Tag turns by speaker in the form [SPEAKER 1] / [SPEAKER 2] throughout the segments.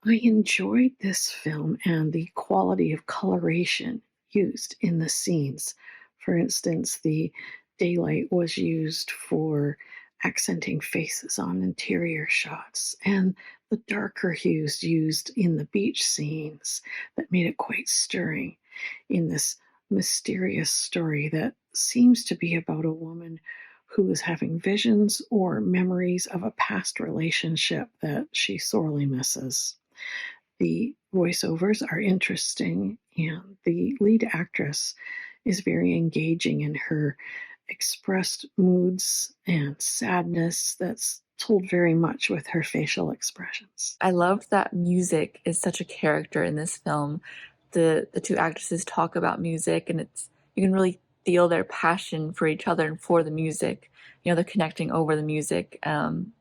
[SPEAKER 1] I enjoyed this film and the quality of coloration used in the scenes. For instance, the daylight was used for accenting faces on interior shots, and the darker hues used in the beach scenes that made it quite stirring in this mysterious story that seems to be about a woman who is having visions or memories of a past relationship that she sorely misses. The voiceovers are interesting, and the lead actress is very engaging in her expressed moods and sadness that's told very much with her facial expressions.
[SPEAKER 2] I loved that music is such a character in this film. The two actresses talk about music, and it's you can really feel their passion for each other and for the music. They're connecting over the music, and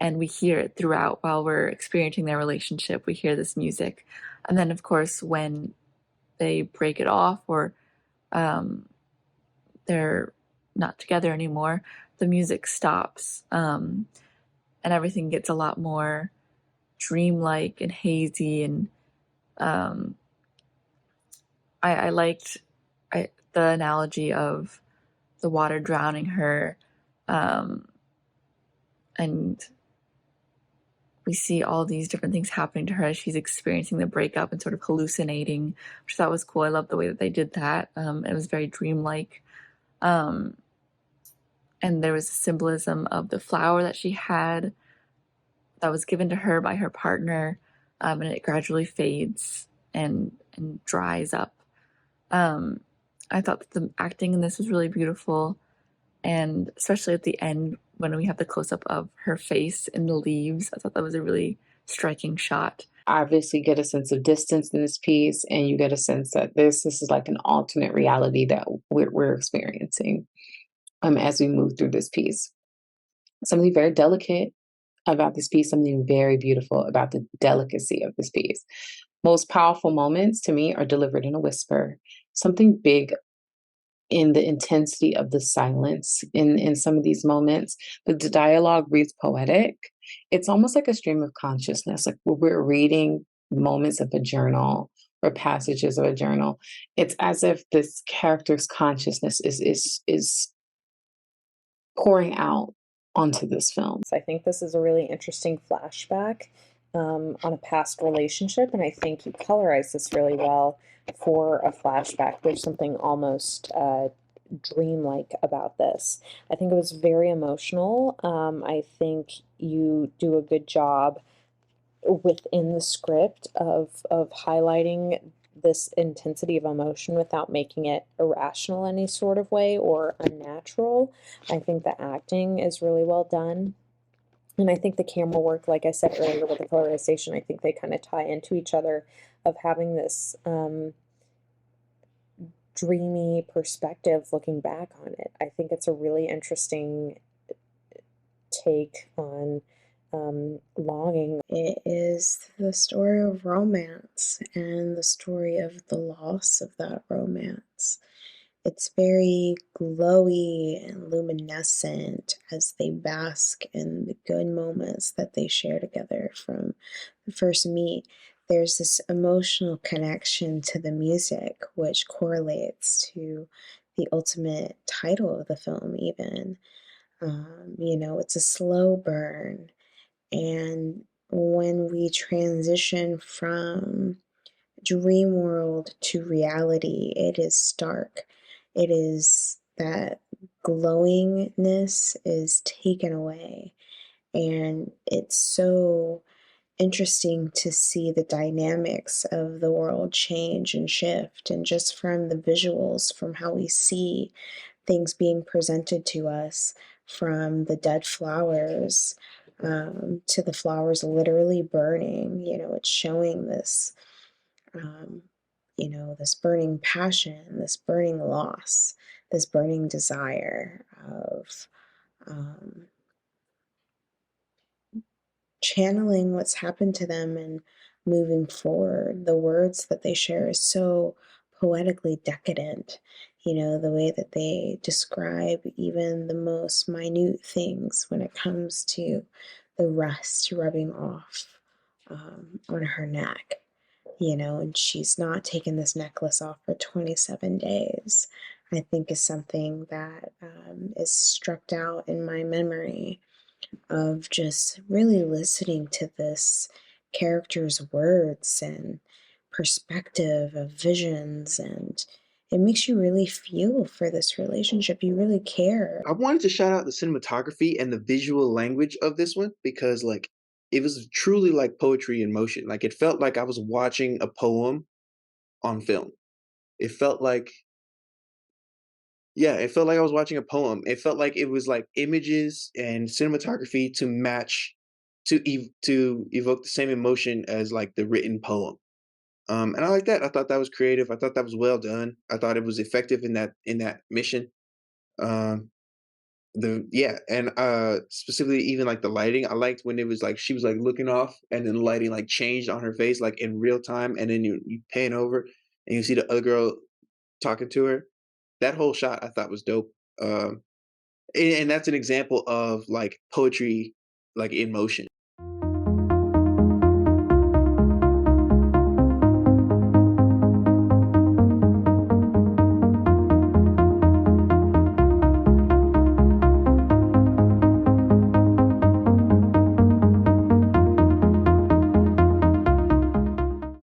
[SPEAKER 2] we hear it throughout while we're experiencing their relationship. We hear this music, and then of course when they break it off or um, they're not together anymore, the music stops, and everything gets a lot more dreamlike and hazy. And um, I liked the analogy of the water drowning her, um, and we see all these different things happening to her as she's experiencing the breakup and sort of hallucinating, which I thought was cool. I love the way that they did that. It was very dreamlike. Um, and there was a symbolism of the flower that she had that was given to her by her partner, and it gradually fades and dries up. Um, I thought that the acting in this was really beautiful, and especially at the end when we have the close up of her face in the leaves, I thought that was a really striking shot.
[SPEAKER 3] Obviously get a sense of distance in this piece, and you get a sense that this is like an alternate reality that we're experiencing as we move through this piece. Something very delicate about this piece, something very beautiful about the delicacy of this piece. Most powerful moments to me are delivered in a whisper, something big in the intensity of the silence in some of these moments. The dialogue reads poetic. It's almost like a stream of consciousness, like we're reading moments of a journal or passages of a journal. It's as if this character's consciousness is pouring out onto this film.
[SPEAKER 4] I think this is a really interesting flashback on a past relationship, and I think you colorize this really well for a flashback. There's something almost dreamlike about this. I think it was very emotional. I think you do a good job within the script of highlighting this intensity of emotion without making it irrational in any sort of way or unnatural. I think the acting is really well done. And I think the camera work, like I said earlier with the colorization, I think they kind of tie into each other of having this dreamy perspective looking back on it. I think it's a really interesting take on longing.
[SPEAKER 5] It is the story of romance and the story of the loss of that romance. It's very glowy and luminescent as they bask in the good moments that they share together from the first meet. There's this emotional connection to the music, which correlates to the ultimate title of the film, even. It's a slow burn. And when we transition from dream world to reality, it is stark. It is that glowingness is taken away. And it's so interesting to see the dynamics of the world change and shift. And just from the visuals, from how we see things being presented to us, from the dead flowers to the flowers literally burning, it's showing this this burning passion, this burning loss, this burning desire of channeling what's happened to them and moving forward. The words that they share is so poetically decadent, the way that they describe even the most minute things when it comes to the rust rubbing off on her neck, and she's not taken this necklace off for 27 days, I think is something that is struck out in my memory of just really listening to this character's words and perspective of visions, and it makes you really feel for this relationship. You really care.
[SPEAKER 6] I wanted to shout out the cinematography and the visual language of this one because it was truly like poetry in motion. Like it felt like I was watching a poem on film. It felt like it felt like I was watching a poem. It felt like it was like images and cinematography to match to evoke the same emotion as like the written poem. And I like that. I thought that was creative. I thought that was well done. I thought it was effective in that mission. Um, and specifically even like the lighting. I liked when it was like she was like looking off and then the lighting like changed on her face like in real time, and then you pan over and you see the other girl talking to her. That whole shot I thought was dope. And that's an example of like poetry like in motion.